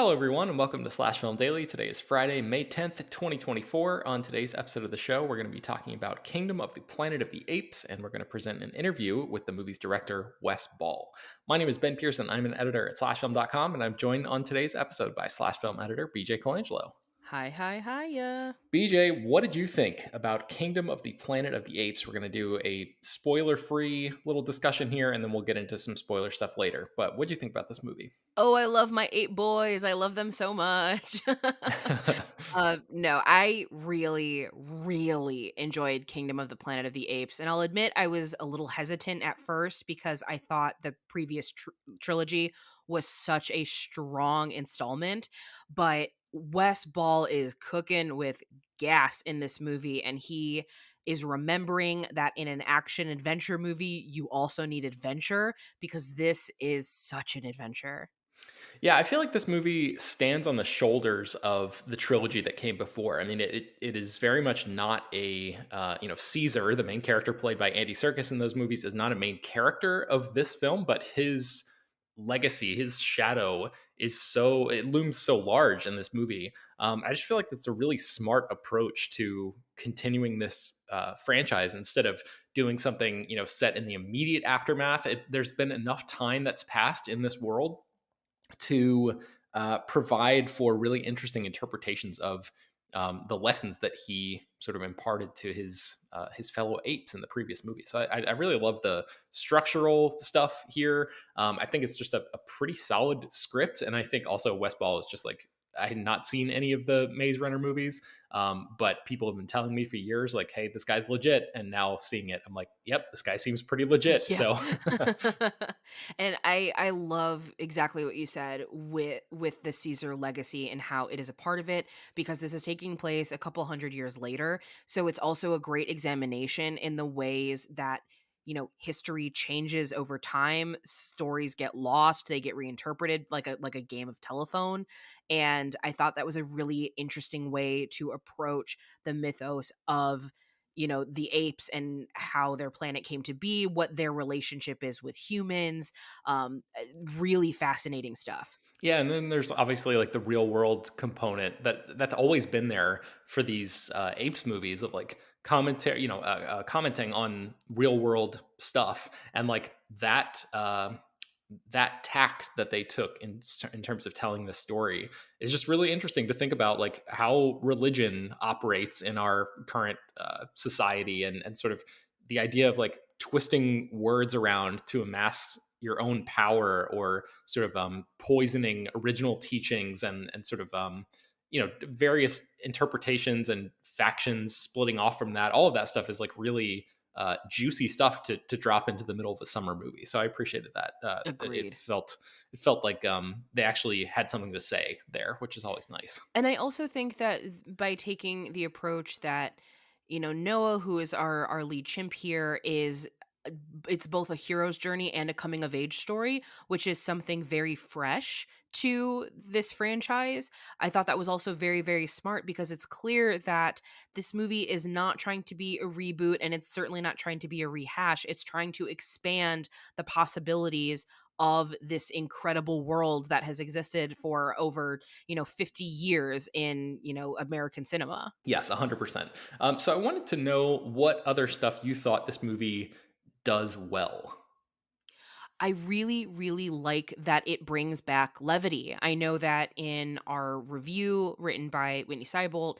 Hello, everyone, and welcome to Slash Film Daily. Today is Friday, May 10th, 2024. On today's episode of the show, we're going to be talking about Kingdom of the Planet of the Apes, and we're going to present an interview with the movie's director, Wes Ball. My name is Ben Pearson. I'm an editor at slashfilm.com, and I'm joined on today's episode by Slash Film editor, BJ Colangelo. Hi. BJ, what did you think about Kingdom of the Planet of the Apes? We're going to do a spoiler-free little discussion here, and then we'll get into some spoiler stuff later. But what did you think about this movie? Oh, I love my ape boys. I love them so much. No, I really enjoyed Kingdom of the Planet of the Apes, and I'll admit I was a little hesitant at first because I thought the previous trilogy was such a strong installment, but Wes Ball is cooking with gas in this movie, and he is remembering that in an action adventure movie, you also need adventure because this is such an adventure. Yeah, I feel like this movie stands on the shoulders of the trilogy that came before. I mean, it is very much not a Caesar, the main character played by Andy Serkis in those movies, is not a main character of this film, but his legacy, his shadow it looms so large in this movie. I just feel like that's a really smart approach to continuing this franchise instead of doing something set in the immediate aftermath. There's been enough time that's passed in this world to provide for really interesting interpretations of the lessons that he sort of imparted to his fellow apes in the previous movie. So I really love the structural stuff here. I think it's just a pretty solid script, and I think also West Ball is just like, I had not seen any of the Maze Runner movies, but people have been telling me for years, like, "Hey, this guy's legit." And now seeing it, I'm like, "Yep, this guy seems pretty legit." Yeah. So And I love exactly what you said with the Caesar legacy and how it is a part of it because this is taking place a couple hundred years later. So it's also a great examination in the ways that history changes over time, stories get lost, they get reinterpreted like a game of telephone. And I thought that was a really interesting way to approach the mythos of the apes and how their planet came to be, what their relationship is with humans. Really fascinating stuff. Yeah, and then there's obviously like the real world component that's always been there for these apes movies of like commentary, commenting on real world stuff, and like that tact that they took in terms of telling the story is just really interesting to think about, like how religion operates in our current society, and sort of the idea of like twisting words around to amass your own power, or sort of poisoning original teachings, and sort of various interpretations and factions splitting off from that. All of that stuff is like really juicy stuff to drop into the middle of a summer movie. So I appreciated that. It Agreed. felt like they actually had something to say there, which is always nice. And I also think that by taking the approach that, Noah, who is our lead chimp here, is it's both a hero's journey and a coming of age story, which is something very fresh to this franchise. I thought that was also very smart because it's clear that this movie is not trying to be a reboot and it's certainly not trying to be a rehash. It's trying to expand the possibilities of this incredible world that has existed for over 50 years in American cinema. Yes, 100%. So I wanted to know what other stuff you thought this movie does well. I really like that it brings back levity. I know that in our review written by Whitney Seibold,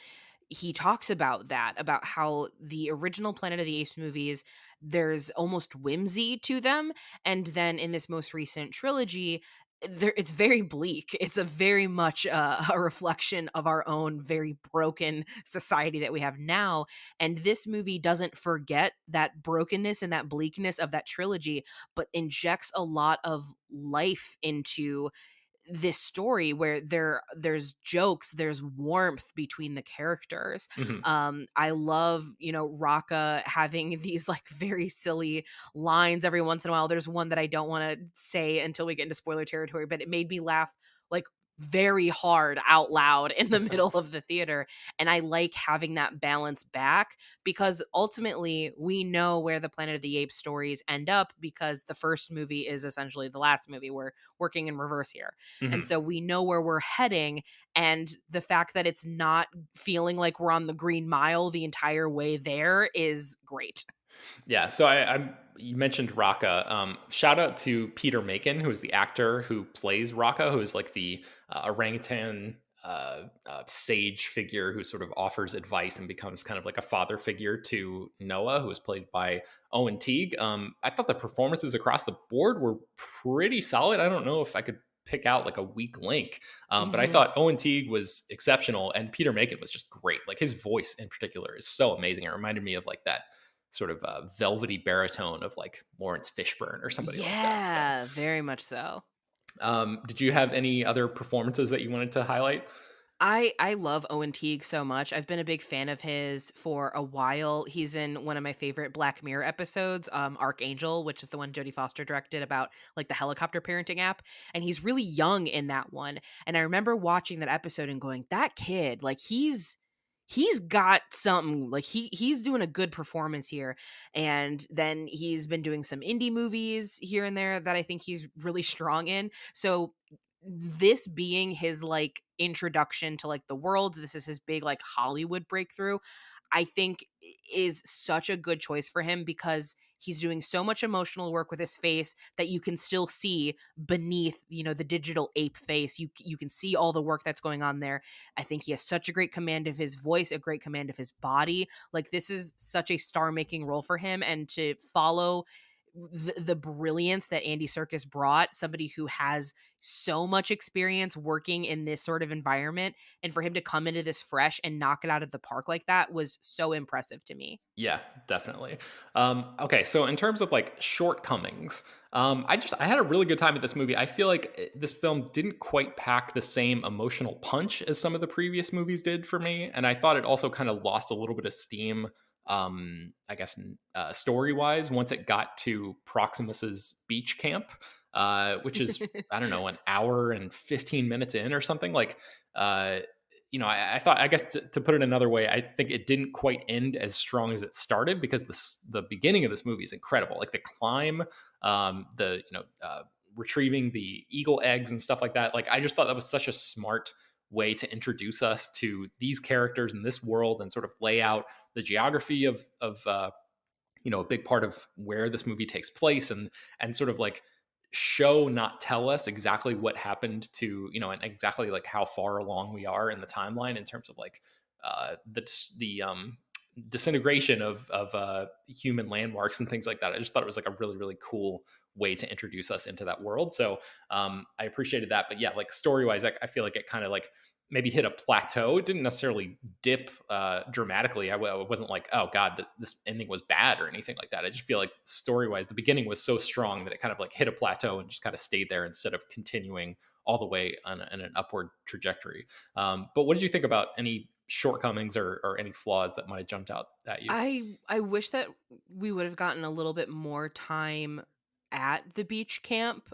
he talks about that, about how the original Planet of the Apes movies, there's almost whimsy to them. And then in this most recent trilogy, it's very bleak. It's a very much a reflection of our own very broken society that we have now. And this movie doesn't forget that brokenness and that bleakness of that trilogy, but injects a lot of life into this story where there's jokes, there's warmth between the characters. Mhm. I love, Raka having these like very silly lines every once in a while. There's one that I don't want to say until we get into spoiler territory, but it made me laugh like very hard out loud in the middle of the theater. And I like having that balance back because ultimately we know where the Planet of the Apes stories end up because the first movie is essentially the last movie. We're working in reverse here. And Mhm. so we know where we're heading. And the fact that it's not feeling like we're on the Green Mile the entire way there is great. Yeah, so you mentioned Raka. Shout out to Peter Macon, who is the actor who plays Raka, who is like the orangutan sage figure who sort of offers advice and becomes kind of like a father figure to Noah, who is played by Owen Teague. I thought the performances across the board were pretty solid. I don't know if I could pick out like a weak link, but I Mhm. thought Owen Teague was exceptional and Peter Macon was just great. Like his voice in particular is so amazing. It reminded me of like that sort of velvety baritone of like Lawrence Fishburne or somebody like that. So, Yeah, very much so. did you have any other performances that you wanted to highlight? I love Owen Teague so much. I've been a big fan of his for a while. He's in one of my favorite Black Mirror episodes, Archangel, which is the one Jodie Foster directed about like the helicopter parenting app. And he's really young in that one. And I remember watching that episode and going, that kid, like he's got something. Like he's doing a good performance here. And then he's been doing some indie movies here and there that I think he's really strong in. So this being his like introduction to like the world, this is his big like Hollywood breakthrough, I think is such a good choice for him because he's doing so much emotional work with his face that you can still see beneath, the digital ape face. You can see all the work that's going on there. I think he has such a great command of his voice, a great command of his body. Like this is such a star-making role for him, and to follow the brilliance that Andy Serkis brought, somebody who has so much experience working in this sort of environment, and for him to come into this fresh and knock it out of the park like that was so impressive to me. Yeah, definitely. Okay, so in terms of like shortcomings, I had a really good time at this movie. I feel like this film didn't quite pack the same emotional punch as some of the previous movies did for me, and I thought it also kind of lost a little bit of steam. I guess story wise, once it got to Proximus's beach camp, which is I don't know, an hour and 15 minutes in or something like. Uh, I thought, I guess to put it another way, I think it didn't quite end as strong as it started because the beginning of this movie is incredible. Like the climb, retrieving the eagle eggs and stuff like that. Like I just thought that was such a smart way to introduce us to these characters in this world and sort of lay out the geography of a big part of where this movie takes place and sort of like show not tell us exactly what happened to and exactly like how far along we are in the timeline in terms of like the disintegration of human landmarks and things like that. I just thought it was like a really really cool way to introduce us into that world. So I appreciated that. But yeah, like story wise, I feel like it kind of like maybe hit a plateau. It didn't necessarily dip dramatically. I wasn't like, oh god, this ending was bad or anything like that. I just feel like story wise, the beginning was so strong that it kind of like hit a plateau and just kind of stayed there instead of continuing all the way on an upward trajectory. But what did you think about any shortcomings or any flaws that might have jumped out at you? I wish that we would have gotten a little bit more time at the beach camp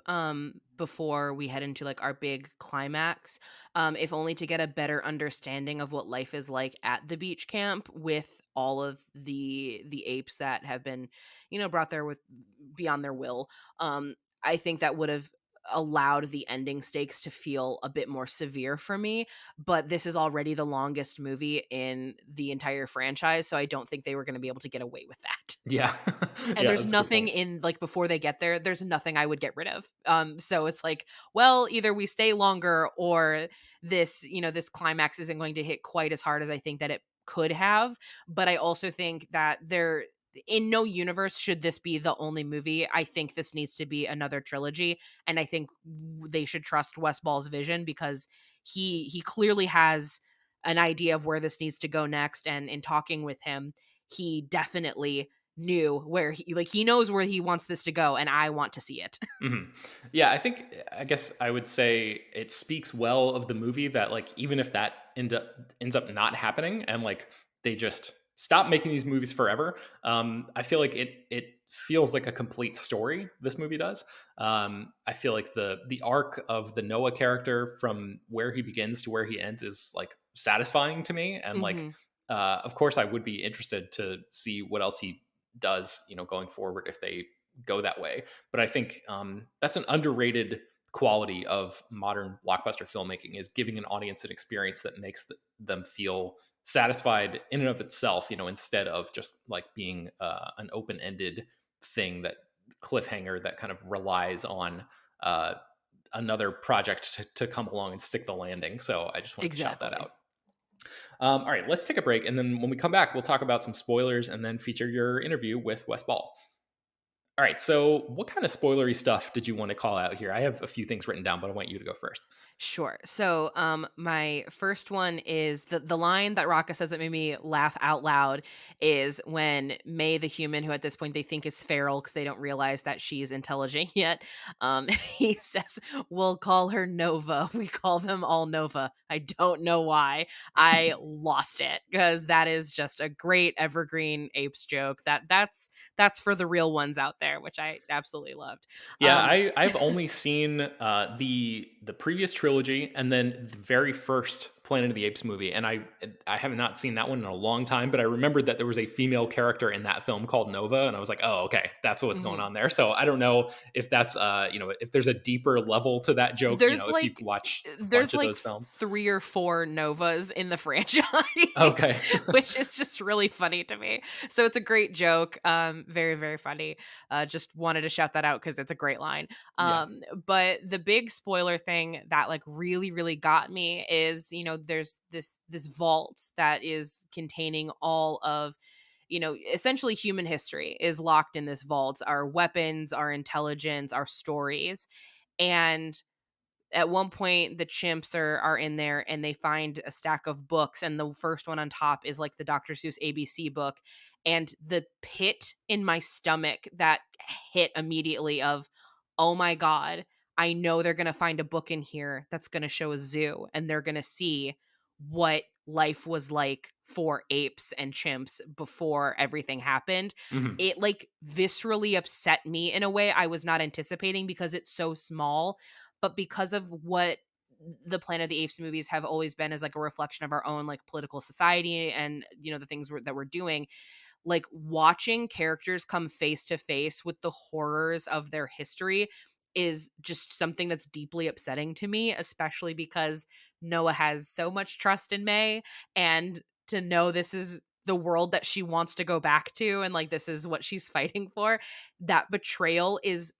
before we head into like our big climax, if only to get a better understanding of what life is like at the beach camp with all of the apes that have been brought there with beyond their will. I think that would have allowed the ending stakes to feel a bit more severe for me, but this is already the longest movie in the entire franchise, so I don't think they were gonna be able to get away with that. Yeah. And Yeah, there's that's a good nothing point. in like, before they get there, there's nothing I would get rid of. So it's like, well, either we stay longer or this climax isn't going to hit quite as hard as I think that it could have, but I also think that in no universe should this be the only movie. I think this needs to be another trilogy, and I think they should trust Wes Ball's vision because he clearly has an idea of where this needs to go next, and in talking with him, he definitely knew where he knows where he wants this to go, and I want to see it. Mhm. Yeah, I guess I would say it speaks well of the movie that like even if that ends up not happening and like they just stop making these movies forever, I feel like it feels like a complete story. This movie does. I feel like the arc of the Noah character from where he begins to where he ends is like satisfying to me, and like Mhm. of course I would be interested to see what else he does, going forward if they go that way. But I think that's an underrated quality of modern blockbuster filmmaking, is giving an audience an experience that makes them feel satisfied in and of itself, instead of just like being an open-ended thing, that cliffhanger that kind of relies on uh, another project to come along and stick the landing. So I just wanted to shout that Exactly. out. All right, let's take a break, and then when we come back, we'll talk about some spoilers and then feature your interview with Wes Ball. All right, so what kind of spoilery stuff did you want to call out here? I have a few things written down, but I want you to go first. Sure. So, my first one is the line that Raka says that made me laugh out loud is when May, the human, who at this point they think is feral because they don't realize that she's intelligent yet, he says, "We'll call her Nova. We call them all Nova." I don't know why. I lost it because that is just a great evergreen apes joke. That's for the real ones out there, which I absolutely loved. Yeah, Um, I've only seen the previous trilogy and then the very first Planet of the Apes movie, and I have not seen that one in a long time. But I remembered that there was a female character in that film called Nova, and I was like, oh, okay, that's what's going mhm. on there. So I don't know if that's if there's a deeper level to that joke. There's If you've like watched a bunch there's of like those films. 3 or 4 Novas in the franchise, Okay. which is just really funny to me. So it's a great joke, very, very funny. Just wanted to shout that out because it's a great line. Yeah. But the big spoiler thing that, like, really, really got me is, there's this vault that is containing all of, essentially human history is locked in this vault, our weapons, our intelligence, our stories, and at one point the chimps are in there and they find a stack of books, and the first one on top is like the Dr. Seuss ABC book, and the pit in my stomach that hit immediately of, oh my god, I know they're going to find a book in here that's going to show a zoo, and they're going to see what life was like for apes and chimps before everything happened. Mhm. It like viscerally upset me in a way I was not anticipating because it's so small, but because of what the Planet of the Apes movies have always been as like a reflection of our own like political society and the things that we're doing, like watching characters come face to face with the horrors of their history is just something that's deeply upsetting to me, especially because Noah has so much trust in May, and to know this is the world that she wants to go back to and like this is what she's fighting for, that betrayal is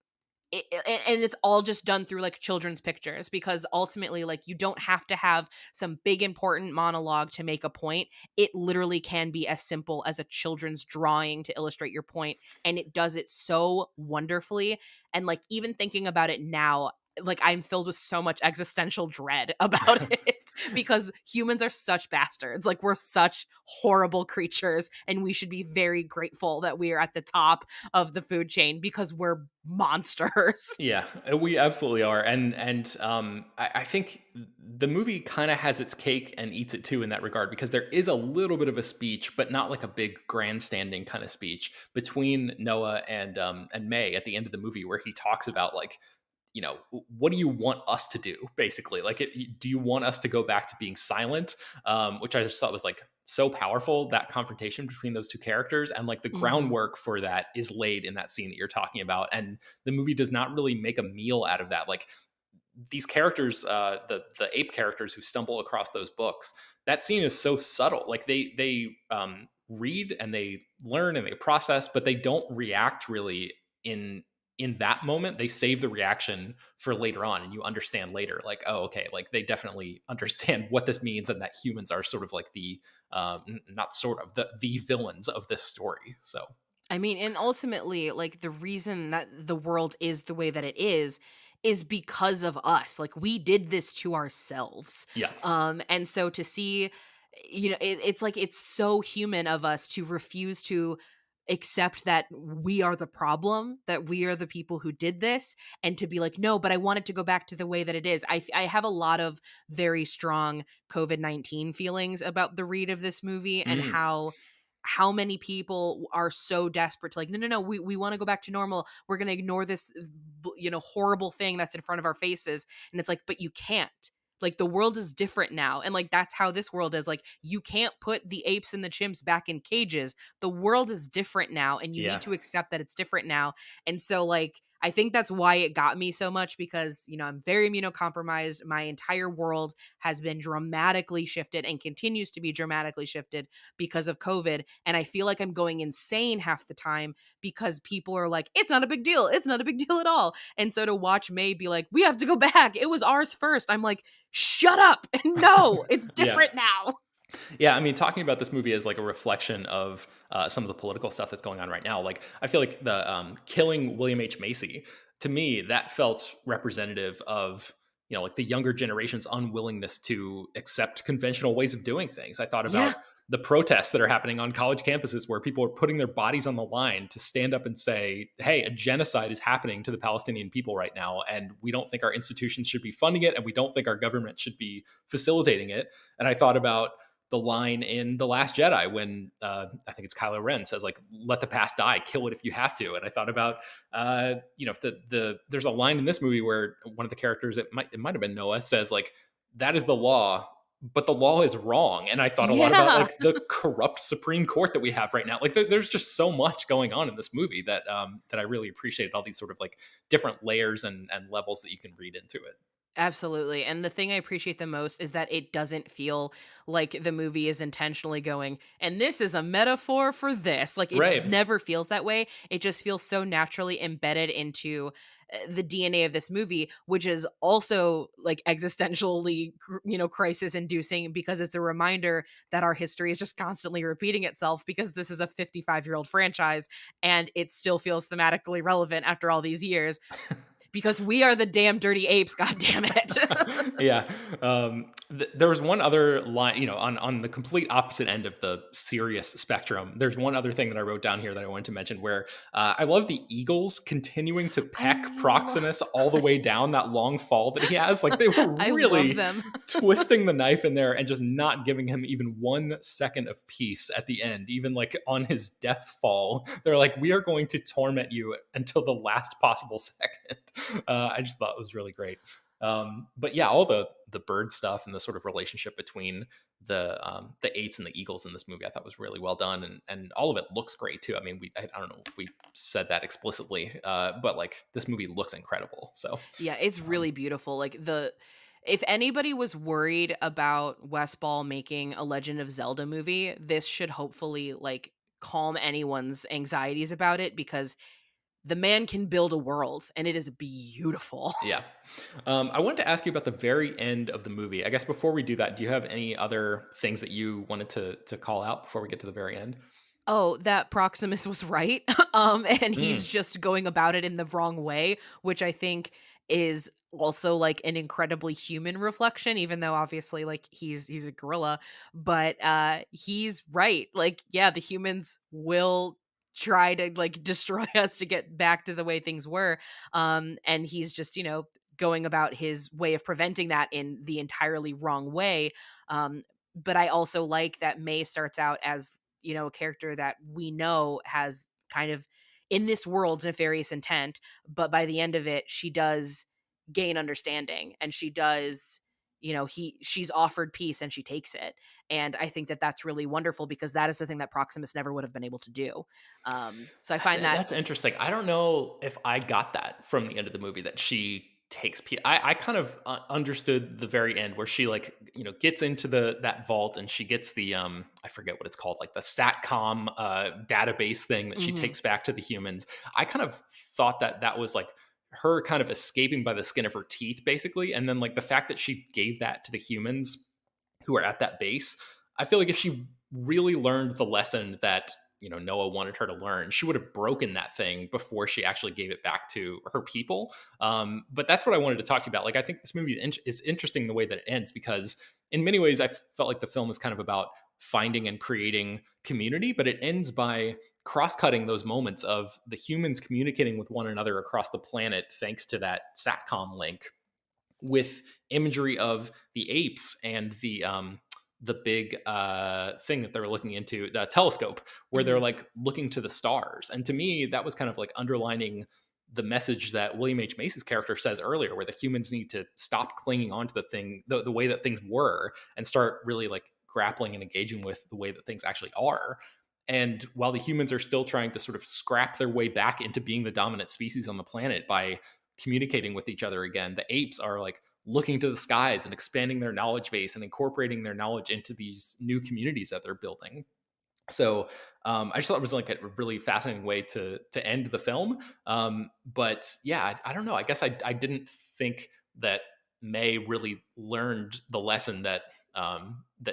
and it's all just done through like children's pictures, because ultimately like you don't have to have some big important monologue to make a point. It literally can be as simple as a children's drawing to illustrate your point, and it does it so wonderfully. And like even thinking about it now, like I'm filled with so much existential dread about it because humans are such bastards. Like we're such horrible creatures, and we should be very grateful that we are at the top of the food chain because we're monsters. Yeah, we absolutely are, and I think the movie kind of has its cake and eats it too in that regard, because there is a little bit of a speech, but not like a big grandstanding kind of speech between Noah and May at the end of the movie, where he talks about like, what do you want us to do, basically, like do you want us to go back to being silent, which I just thought was like so powerful, that confrontation between those two characters, and like the Mhm. groundwork for that is laid in that scene that you're talking about, and the movie does not really make a meal out of that. Like these characters, the ape characters who stumble across those books, that scene is so subtle. Like they read and they learn and they process, but they don't react really in that moment. They save the reaction for later on, and you understand later, like, oh, okay, like they definitely understand what this means, and that humans are sort of like the not sort of the villains of this story. So I mean, and ultimately, like the reason that the world is the way that it is because of us. Like we did this to ourselves. yeah. And so to see, it's like it's so human of us to refuse to accept that we are the problem, that we are the people who did this, and to be like, no, but I want it to go back to the way that it is. I have a lot of very strong COVID-19 feelings about the read of this movie and Mm. how many people are so desperate to like, no, no, no, we want to go back to normal. We're going to ignore this, horrible thing that's in front of our faces. And it's like, but you can't. Like, the world is different now. And like, that's how this world is. Like, you can't put the apes and the chimps back in cages. The world is different now. And you need Yeah. to accept that it's different now. And so, like, I think that's why it got me so much because, I'm very immunocompromised. My entire world has been dramatically shifted and continues to be dramatically shifted because of COVID. And I feel like I'm going insane half the time because people are like, it's not a big deal. It's not a big deal at all. And so to watch May be like, we have to go back. It was ours first. I'm like, shut up. No, it's Yeah. different now. Yeah, I mean, talking about this movie as like a reflection of some of the political stuff that's going on right now. Like, I feel like the killing William H. Macy, to me, that felt representative of like the younger generation's unwillingness to accept conventional ways of doing things. I thought Yeah. about the protests that are happening on college campuses where people are putting their bodies on the line to stand up and say, hey, a genocide is happening to the Palestinian people right now, and we don't think our institutions should be funding it, and we don't think our government should be facilitating it. And I thought about the line in The Last Jedi when I think it's Kylo Ren says like, "Let the past die, kill it if you have to." And I thought about there's a line in this movie where one of the characters, it might have been Noah, says like, "That is the law, but the law is wrong." And I thought a lot about Yeah. like the corrupt Supreme Court that we have right now. Like there's just so much going on in this movie that I really appreciated, all these sort of like different layers and levels that you can read into it. Absolutely. And the thing I appreciate the most is that it doesn't feel like the movie is intentionally going, and this is a metaphor for this. Like, it Right. never feels that way. It just feels so naturally embedded into the DNA of this movie, which is also like existentially, crisis inducing because it's a reminder that our history is just constantly repeating itself because this is a 55-year-old franchise and it still feels thematically relevant after all these years because we are the damn dirty apes, god damn it. Yeah. There was one other line, on the complete opposite end of the serious spectrum. There's one other thing that I wrote down here that I wanted to mention where I love the Eagles continuing to I peck love Proximus all the way down that long fall that he has. Like they were I love really them. twisting the knife in there and just not giving him even 1 second of peace at the end, even like on his death fall. They're like, we are going to torment you until the last possible second. I just thought it was really great. But yeah, all the bird stuff and the sort of relationship between the apes and the eagles in this movie, I thought was really well done, and all of it looks great too. I mean, I don't know if we said that explicitly, but like this movie looks incredible. So Yeah, it's um, really beautiful. Like, the if anybody was worried about Wes Ball making a Legend of Zelda movie, this should hopefully like calm anyone's anxieties about it because the man can build a world and it is beautiful. yeah, I wanted to ask you about the very end of the movie. I guess before we do that, do you have any other things that you wanted to call out before we get to the very end? Oh, that Proximus was right. And he's Mm, just going about it in the wrong way, which I think is also like an incredibly human reflection, even though obviously like he's a gorilla. But he's right. Like, yeah, the humans will try to like destroy us to get back to the way things were. And he's just, going about his way of preventing that in the entirely wrong way. But I also like that May starts out as a character that we know has kind of in this world nefarious intent, but by the end of it, she does gain understanding and she does, she's offered peace and she takes it. And I think that that's really wonderful because that is the thing that Proximus never would have been able to do. So I find that that's interesting. I don't know if I got that from the end of the movie that she takes I kind of understood the very end where she like gets into that vault and she gets the I forget what it's called, like the satcom database thing that she mhm. takes back to the humans. I kind of thought that was like her kind of escaping by the skin of her teeth basically, and then like the fact that she gave that to the humans who are at that base. I feel like if she really learned the lesson that Noah wanted her to learn, she would have broken that thing before she actually gave it back to her people. But that's what I wanted to talk to you about. Like, I think this movie is interesting the way that it ends because in many ways I felt like the film is kind of about finding and creating community, but it ends by cross-cutting those moments of the humans communicating with one another across the planet thanks to that satcom link with imagery of the apes and the big thing that they're looking into, the telescope, where they're Mhm. like looking to the stars. And to me, that was kind of like underlining the message that William H. Macy's character says earlier, where the humans need to stop clinging on to the thing, the way that things were, and start really like grappling and engaging with the way that things actually are. And while the humans are still trying to sort of scrap their way back into being the dominant species on the planet by communicating with each other again, the apes are like looking to the skies and expanding their knowledge base and incorporating their knowledge into these new communities that they're building. So I just thought it was like a really fascinating way to end the film. But yeah, I don't know. I guess I didn't think that May really learned the lesson that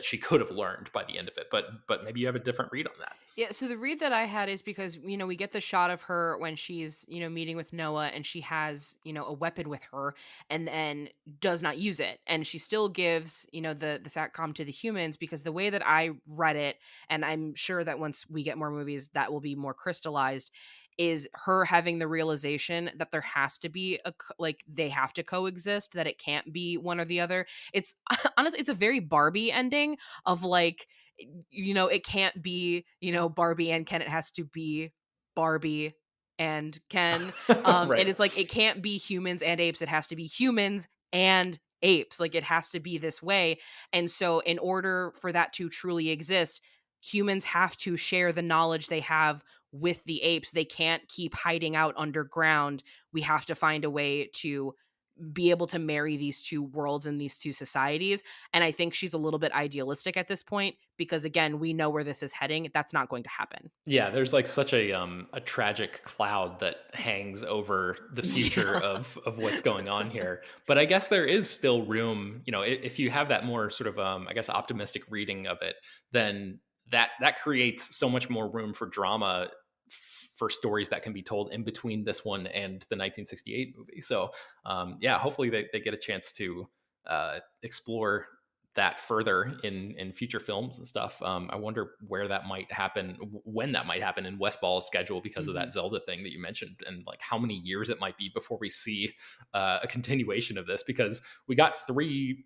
she could have learned by the end of it. But maybe you have a different read on that. Yeah, so the read that I had is because, we get the shot of her when she's, meeting with Noah, and she has, a weapon with her, and then does not use it. And she still gives, the satcom to the humans, because the way that I read it, and I'm sure that once we get more movies that will be more crystallized, is her having the realization that there has to be like they have to coexist, that it can't be one or the other. It's honestly, it's a very Barbie ending of like, it can't be, Barbie and Ken. It has to be Barbie and Ken. And Right. it's like, it can't be humans and apes. It has to be humans and apes. Like, it has to be this way. And so, in order for that to truly exist, humans have to share the knowledge they have with the apes. They can't keep hiding out underground. We have to find a way to be able to marry these two worlds and these two societies. And I think she's a little bit idealistic at this point, because again, we know where this is heading. That's not going to happen. Yeah, there's like such a tragic cloud that hangs over the future Yeah. of what's going on here. But I guess there is still room, if you have that more sort of I guess optimistic reading of it, then that creates so much more room for drama for stories that can be told in between this one and the 1968 movie. So yeah, hopefully they get a chance to explore that further in future films and stuff. I wonder where that might happen, when that might happen in Wes Ball's schedule because of Mhm. that Zelda thing that you mentioned, and like how many years it might be before we see a continuation of this. Because we got three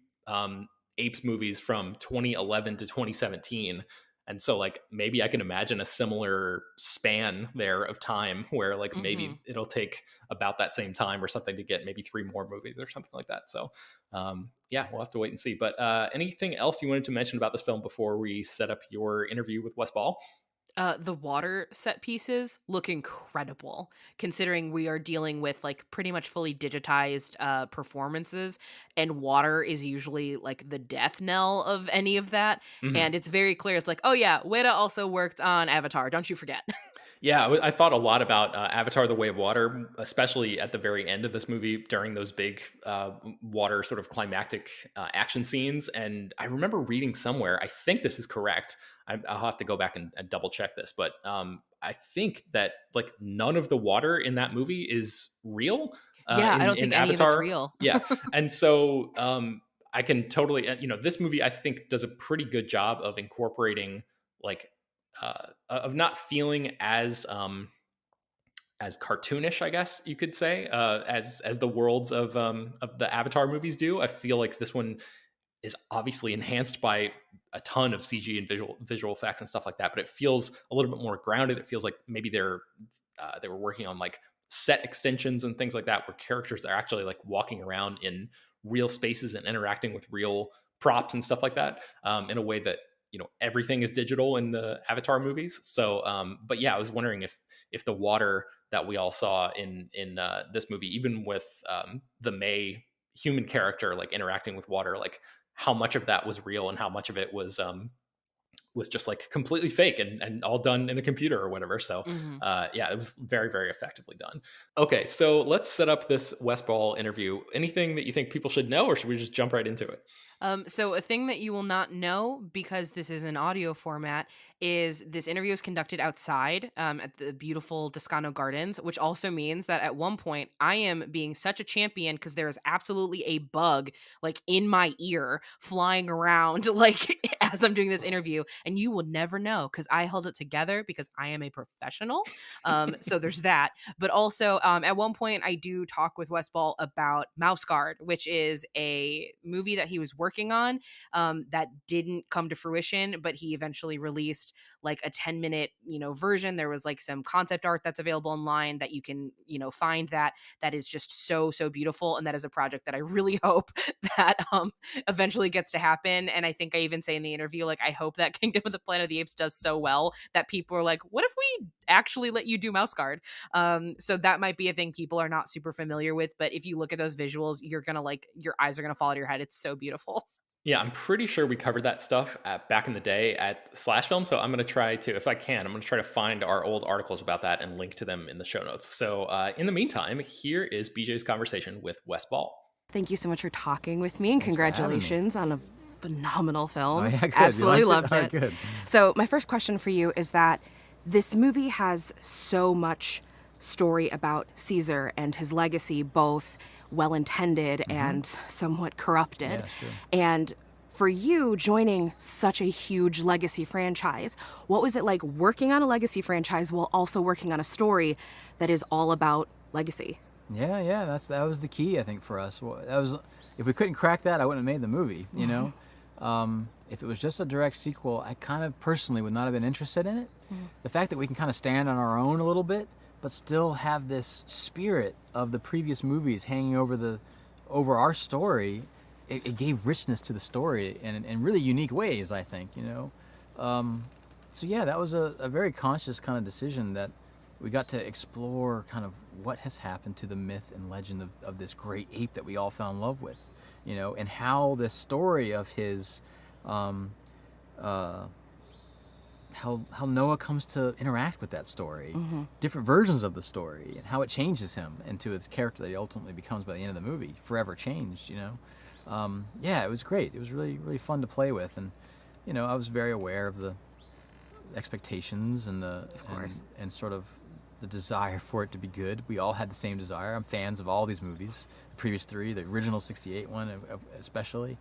Apes movies from 2011 to 2017. And so, like, maybe I can imagine a similar span there of time where, like, Mhm. maybe it'll take about that same time or something to get maybe three more movies or something like that. So, yeah, we'll have to wait and see. But anything else you wanted to mention about this film before we set up your interview with Wes Ball? The water set pieces look incredible, considering we are dealing with like pretty much fully digitized performances, and water is usually like the death knell of any of that. Mhm. And it's very clear. It's like, oh yeah, Weta also worked on Avatar. Don't you forget. Yeah, I thought a lot about Avatar: The Way of Water, especially at the very end of this movie during those big water sort of climactic action scenes. And I remember reading somewhere, I think this is correct. I'll have to go back and double check this, but I think that like none of the water in that movie is real Yeah, I don't in think any of it's Avatar. real. Yeah, and so I can totally, this movie I think does a pretty good job of incorporating like of not feeling as cartoonish, I guess you could say, as the worlds of the Avatar movies do. I feel like this one is obviously enhanced by a ton of CG and visual effects and stuff like that, but it feels a little bit more grounded. It feels like maybe they were working on like set extensions and things like that, where characters are actually like walking around in real spaces and interacting with real props and stuff like that, in a way that everything is digital in the Avatar movies. So, but yeah, I was wondering if the water that we all saw in this movie, even with the May human character like interacting with water, like how much of that was real and how much of it was just like completely fake and all done in a computer or whatever. So Mhm. yeah, it was very, very effectively done. Okay, so let's set up this West Ball interview. Anything that you think people should know, or should we just jump right into it? So a thing that you will not know, because this is an audio format, is this interview is conducted outside at the beautiful Toscano Gardens, which also means that at one point I am being such a champion because there is absolutely a bug like in my ear flying around like as I'm doing this interview, and you will never know because I held it together because I am a professional. So there's that. But also, at one point, I do talk with West Ball about Mouse Guard, which is a movie that he was working working on that didn't come to fruition, but he eventually released like a 10-minute, version. There was like some concept art that's available online that you can, find that is just so, so beautiful. And that is a project that I really hope that eventually gets to happen. And I think I even say in the interview, like, I hope that Kingdom of the Planet of the Apes does so well that people are like, what if we actually let you do mouse guard? So that might be a thing people are not super familiar with, but if you look at those visuals, you're gonna like, your eyes are gonna fall out of your head. It's so beautiful. Yeah, I'm pretty sure we covered that stuff back in the day at Slash Film. So I'm going to try to, if I can, I'm going to try to find our old articles about that and link to them in the show notes. So in the meantime, here is BJ's conversation with Wes Ball. Thank you so much for talking with me, and Thanks for having me. congratulations on a phenomenal film. Oh, yeah, good. Absolutely You loved liked it. it? Oh, good. So my first question for you is that this movie has so much story about Caesar and his legacy, both well-intended and somewhat corrupted. Yeah, sure. And for you, joining such a huge legacy franchise, what was it like working on a legacy franchise while also working on a story that is all about legacy? Yeah, that was the key, I think, for us. Well, that was, if we couldn't crack that, I wouldn't have made the movie, you know? If it was just a direct sequel, I kind of personally would not have been interested in it. The fact that we can kind of stand on our own a little bit, but still have this spirit of the previous movies hanging over our story, it gave richness to the story in really unique ways, I think, you know? So yeah, that was a very conscious kind of decision that we got to explore kind of what has happened to the myth and legend of this great ape that we all fell in love with, you know, and how this story of his, how Noah comes to interact with that story, different versions of the story, and how it changes him into his character that he ultimately becomes by the end of the movie, forever changed, you know. Yeah, it was great. It was really, really fun to play with, and you know, I was very aware of the expectations and and sort of the desire for it to be good. We all had the same desire. I'm fans of all these movies, the previous three, the original '68 one especially.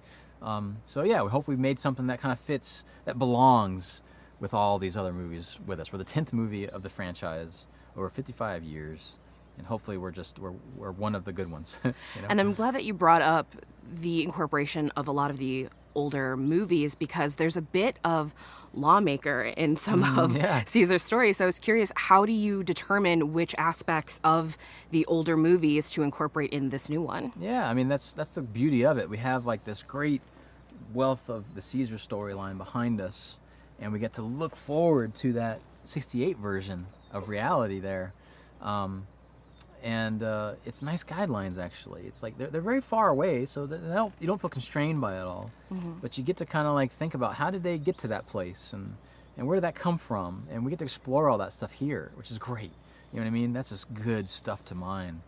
So yeah, we hope we've made something that kind of fits, that belongs with all these other movies with us. We're the 10th movie of the franchise over 55 years, and hopefully we're one of the good ones. You know? And I'm glad that you brought up the incorporation of a lot of the older movies, because there's a bit of lawmaker in some of Caesar's stories. So I was curious, how do you determine which aspects of the older movies to incorporate in this new one? Yeah, I mean, that's the beauty of it. We have like this great wealth of the Caesar storyline behind us, and we get to look forward to that 68 version of reality there. And it's nice guidelines, actually. It's like they're very far away, so that you don't feel constrained by it all. But you get to kind of like think about, how did they get to that place, and where did that come from? And we get to explore all that stuff here, which is great. You know what I mean? That's just good stuff to mine.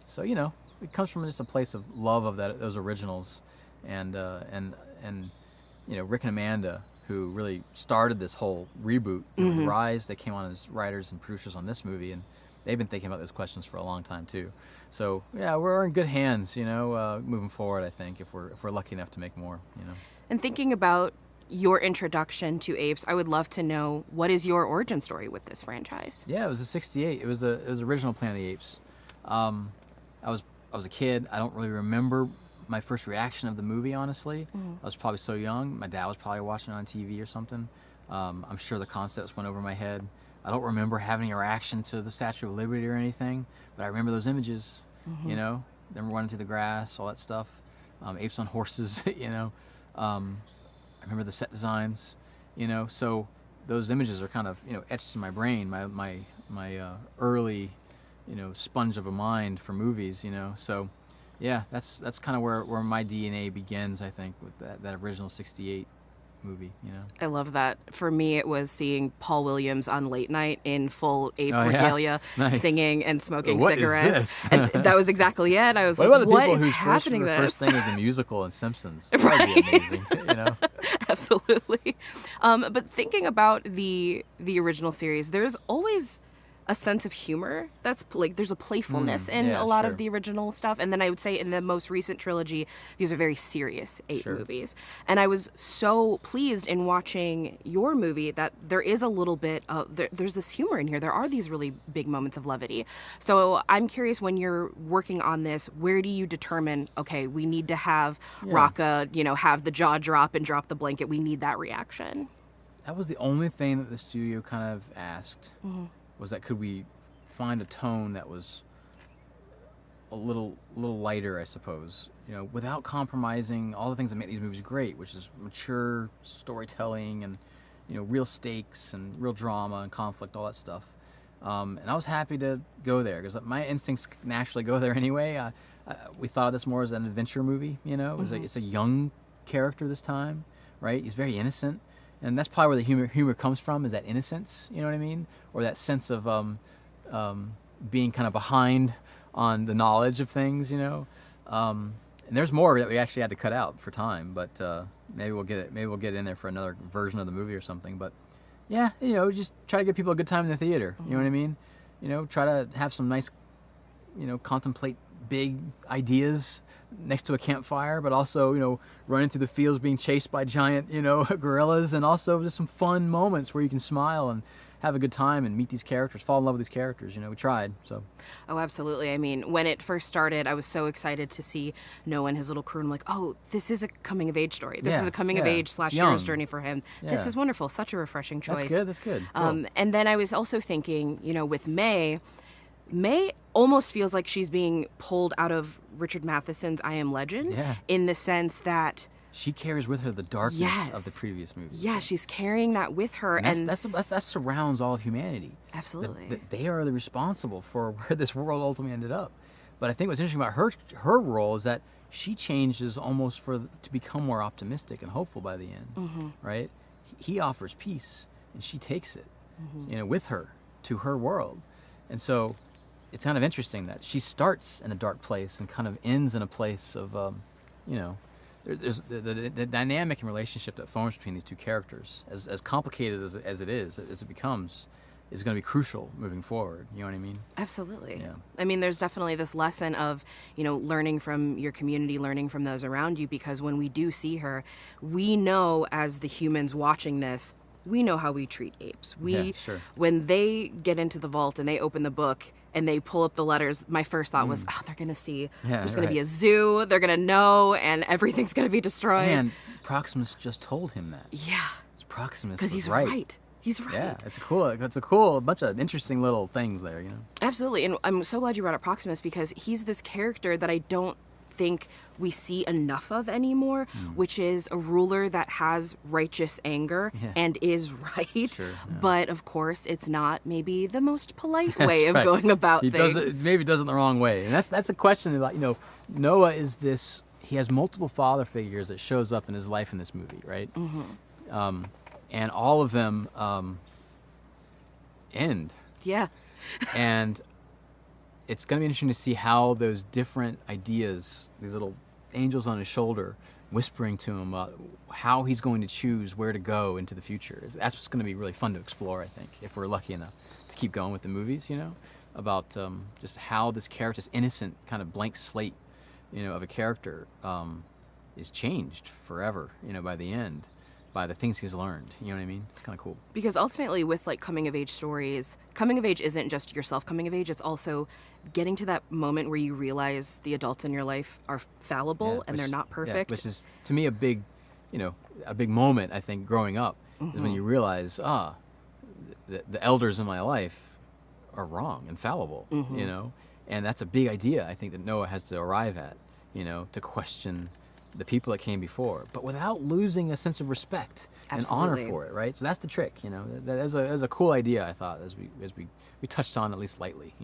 So you know, it comes from just a place of love of those originals, and you know, Rick and Amanda, who really started this whole reboot. You know, with Rise, they came on as writers and producers on this movie, and they've been thinking about those questions for a long time too. So yeah, we're in good hands, you know, moving forward. I think if we're lucky enough to make more, you know. And thinking about your introduction to Apes, I would love to know, what is your origin story with this franchise? Yeah, it was the '68. It was the original Planet of the Apes. I was a kid. I don't really remember my first reaction of the movie, honestly. I was probably so young. My dad was probably watching it on TV or something. I'm sure the concepts went over my head. I don't remember having a reaction to the Statue of Liberty or anything, but I remember those images, you know, them running through the grass, all that stuff, apes on horses, you know. I remember the set designs, you know, so those images are kind of, you know, etched in my brain, my early, you know, sponge of a mind for movies, you know. So yeah, that's kind of where my DNA begins, I think, with that original '68 movie, you know. I love that. For me, it was seeing Paul Williams on Late Night in full ape regalia, singing and smoking cigarettes. And that was exactly it. I was like, what is happening this? First thing is the musical in Simpsons. That would be amazing, you know. Absolutely. But thinking about the original series, there's always a sense of humor that's like there's a playfulness in yeah, a lot sure. of the original stuff. And then I would say in the most recent trilogy, these are very serious ape Sure. movies. And I was so pleased in watching your movie that there is a little bit of there's this humor in here. There are these really big moments of levity. So I'm curious, when you're working on this, where do you determine, okay, we need to have Raka, have the jaw drop and drop the blanket. We need that reaction. That was the only thing that the studio kind of asked, was that could we find a tone that was a little lighter, I suppose, without compromising all the things that make these movies great, which is mature storytelling and real stakes and real drama and conflict, all that stuff. And I was happy to go there because my instincts naturally go there anyway. We thought of this more as an adventure movie, it's a young character this time, right? He's very innocent. And that's probably where the humor comes from, is that innocence, you know what I mean? Or that sense of being kind of behind on the knowledge of things, And there's more that we actually had to cut out for time, but maybe we'll get it in there for another version of the movie or something. But yeah, just try to give people a good time in the theater, you know what I mean? Try to have some nice, contemplate big ideas next to a campfire, but also, running through the fields being chased by giant, gorillas, and also just some fun moments where you can smile and have a good time and meet these characters, fall in love with these characters. We tried, so. Oh, absolutely. I mean, when it first started, I was so excited to see Noah and his little crew. And I'm like, oh, this is a coming-of-age story. This is a coming-of-age / hero's journey for him. This is wonderful. Such a refreshing choice. That's good. Cool. And then I was also thinking, with May almost feels like she's being pulled out of Richard Matheson's I Am Legend, in the sense that she carries with her the darkness of the previous movies. Yeah, she's carrying that with her, and that surrounds all of humanity. Absolutely, that they are the responsible for where this world ultimately ended up. But I think what's interesting about her role is that she changes almost to become more optimistic and hopeful by the end. Right? He offers peace, and she takes it, with her to her world, and so. It's kind of interesting that she starts in a dark place and kind of ends in a place of, there's the dynamic and relationship that forms between these two characters, as complicated as it becomes, is going to be crucial moving forward. You know what I mean? Absolutely. Yeah. I mean, there's definitely this lesson of, learning from your community, learning from those around you, because when we do see her, we know as the humans watching this, we know how we treat apes. When they get into the vault and they open the book and they pull up the letters, my first thought was, they're going to see, there's going to be a zoo, they're going to know, and everything's going to be destroyed. And Proximus just told him that. Yeah. Proximus because he's right. He's right. Yeah, it's a cool bunch of interesting little things there, Absolutely. And I'm so glad you brought up Proximus, because he's this character that I don't think we see enough of anymore, which is a ruler that has righteous anger and is right. Sure, but of course, it's not maybe the most polite way of going about things. Maybe does it the wrong way, and that's a question about Noah is this. He has multiple father figures that shows up in his life in this movie, right? And all of them end. Yeah. And it's going to be interesting to see how those different ideas, these little angels on his shoulder, whispering to him about how he's going to choose where to go into the future. That's what's going to be really fun to explore, I think, if we're lucky enough to keep going with the movies, about just how this character's innocent, kind of blank slate, of a character is changed forever, by the end, by the things he's learned. You know what I mean? It's kind of cool. Because ultimately with coming of age stories, coming of age isn't just yourself coming of age, it's also getting to that moment where you realize the adults in your life are fallible and they're not perfect. Which is, to me, a big moment, I think, growing up, is when you realize, the elders in my life are wrong and fallible, and that's a big idea, I think, that Noah has to arrive at, to question the people that came before, but without losing a sense of respect and honor for it, right? So that's the trick, That is a cool idea, I thought, as we touched on at least lightly,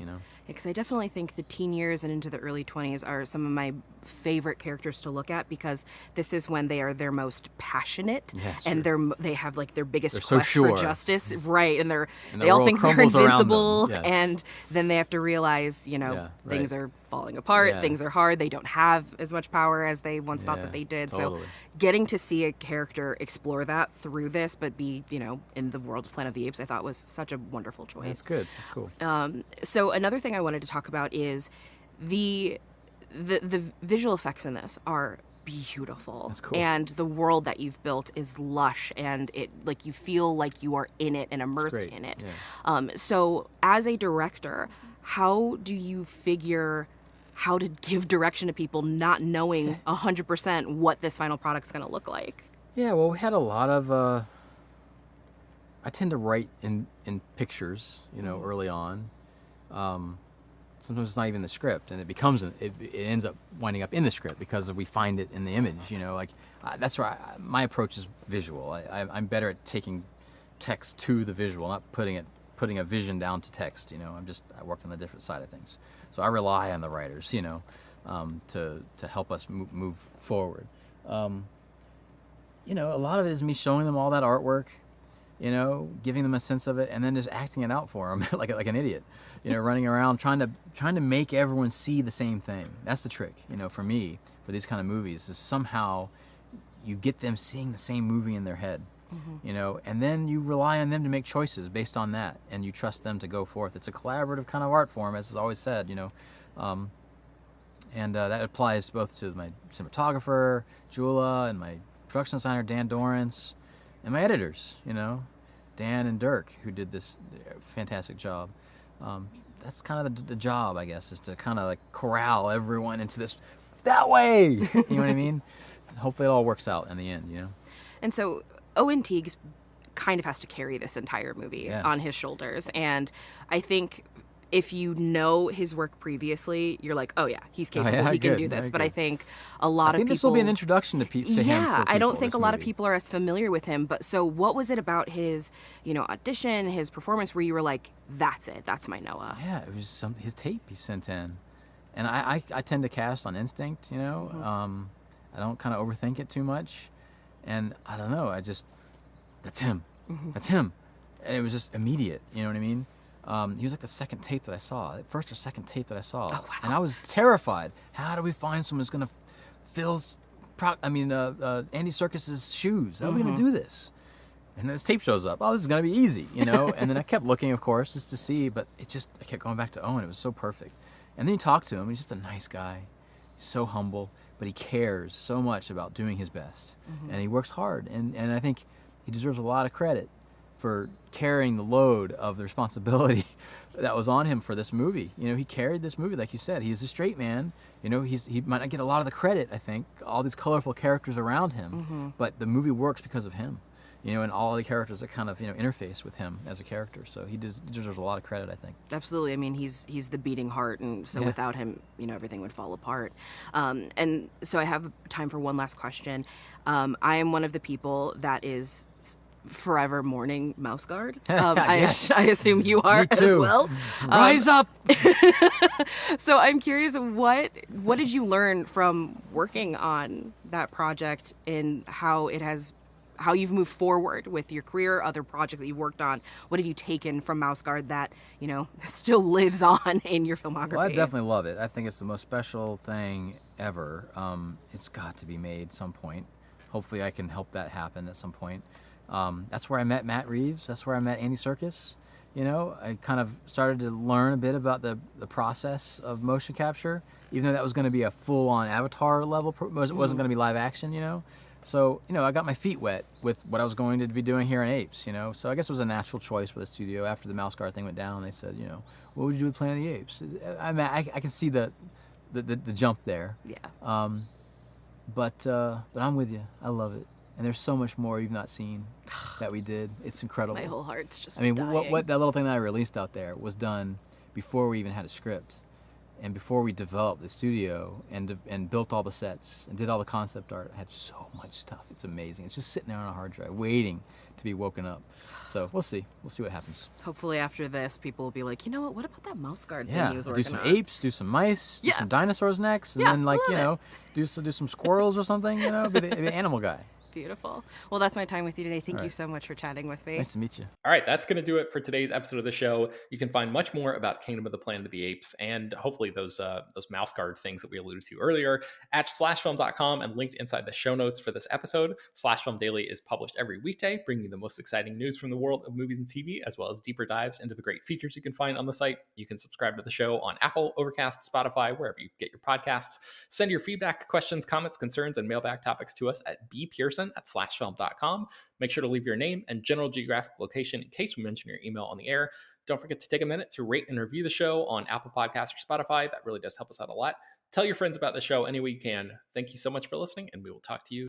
Because I definitely think the teen years and into the early 20s are some of my favorite characters to look at, because this is when they are their most passionate, and they have their biggest quest for justice, right? And they all think they're invincible, and then they have to realize, things are falling apart. Yeah. Things are hard. They don't have as much power as they once thought Yeah, that they did. totally. So getting to see a character explore that through this, but be, in the world of Planet of the Apes, I thought was such a wonderful choice. That's good. That's cool. So another thing I wanted to talk about is the visual effects in this are beautiful. That's cool. And the world that you've built is lush, and it you feel like you are in it and immersed great. in it. Yeah. So as a director, how do you figure how to give direction to people not knowing 100% what this final product's going to look like? Yeah, well, we had a lot of. I tend to write in pictures, early on. Sometimes it's not even the script, and it ends up winding up in the script because we find it in the image. That's where my approach is visual. I'm better at taking text to the visual, not putting a vision down to text. I work on the different side of things, so I rely on the writers, to help us move forward. A lot of it is me showing them all that artwork, giving them a sense of it, and then just acting it out for them like an idiot, running around trying to make everyone see the same thing. That's the trick, for me, for these kind of movies, is somehow you get them seeing the same movie in their head, and then you rely on them to make choices based on that, and you trust them to go forth. It's a collaborative kind of art form, as is always said, and that applies both to my cinematographer, Jula, and my production designer, Dan Dorrance, and my editors, Dan and Dirk, who did this fantastic job. That's kind of the job, I guess, is to kind of corral everyone into this that way. You know what I mean? And hopefully it all works out in the end, And so Owen Teague's kind of has to carry this entire movie on his shoulders. And I think if you know his work previously, you're like, oh yeah, he's capable. He can do this. But I think a lot of people. This will be an introduction to him. Yeah, I don't think a lot of movie. people are as familiar with him. But so, what was it about his, audition, his performance, where you were like, that's it, that's my Noah? Yeah, it was his tape he sent in, and I tend to cast on instinct. I don't kind of overthink it too much, and I don't know. That's him. That's him, and it was just immediate. You know what I mean? He was like the second tape that I saw, first or second tape that I saw. Oh, wow. And I was terrified. How do we find someone who's going to fill Andy Serkis's shoes? How are we going to do this? And then this tape shows up. Oh, this is going to be easy, And then I kept looking, of course, just to see, but I kept going back to Owen. It was so perfect. And then you talk to him. He's just a nice guy. He's so humble, but he cares so much about doing his best. And he works hard. And I think he deserves a lot of credit for carrying the load of the responsibility that was on him for this movie. He carried this movie, like you said. He's a straight man. He might not get a lot of the credit, I think, all these colorful characters around him, but the movie works because of him, and all the characters that kind of, interface with him as a character. So he deserves a lot of credit, I think. Absolutely. I mean, he's the beating heart, and so without him, everything would fall apart. And so I have time for one last question. I am one of the people that is forever mourning Mouse Guard. Yes. I assume you are as well. Rise up! So I'm curious, what did you learn from working on that project, and how you've moved forward with your career, other projects that you've worked on? What have you taken from Mouse Guard that, still lives on in your filmography? Well, I definitely love it. I think it's the most special thing ever. It's got to be made at some point. Hopefully I can help that happen at some point. That's where I met Matt Reeves. That's where I met Andy Serkis. I kind of started to learn a bit about the process of motion capture, even though that was going to be a full-on Avatar level. It wasn't going to be live action, So, I got my feet wet with what I was going to be doing here in Apes, So I guess it was a natural choice for the studio. After the Mouse Guard thing went down, they said, what would you do with Planet of the Apes? I can see the jump there. Yeah. But I'm with you. I love it. And there's so much more you've not seen that we did. It's incredible. My whole heart's just dying. What that little thing that I released out there was done before we even had a script, and before we developed the studio and built all the sets and did all the concept art. I had so much stuff. It's amazing. It's just sitting there on a hard drive waiting to be woken up. So we'll see. We'll see what happens. Hopefully after this, people will be like, what about that Mouse Guard thing Yeah, he was do working some on? apes, do some mice, do some dinosaurs next, and then do some squirrels or something. Be the animal guy. Beautiful. Well, that's my time with you today. Thank All you right. so much for chatting with me. Nice to meet you. All right, that's going to do it for today's episode of the show. You can find much more about Kingdom of the Planet of the Apes and hopefully those mouse guard things that we alluded to earlier at slashfilm.com and linked inside the show notes for this episode. Slash Film Daily is published every weekday, bringing you the most exciting news from the world of movies and TV, as well as deeper dives into the great features you can find on the site. You can subscribe to the show on Apple, Overcast, Spotify, wherever you get your podcasts. Send your feedback, questions, comments, concerns, and mailbag topics to us at bpearson@slashfilm.com. Make sure to leave your name and general geographic location in case we mention your email on the air. Don't forget to take a minute to rate and review the show on Apple Podcasts or Spotify. That really does help us out a lot. Tell your friends about the show any way you can. Thank you so much for listening, and we will talk to you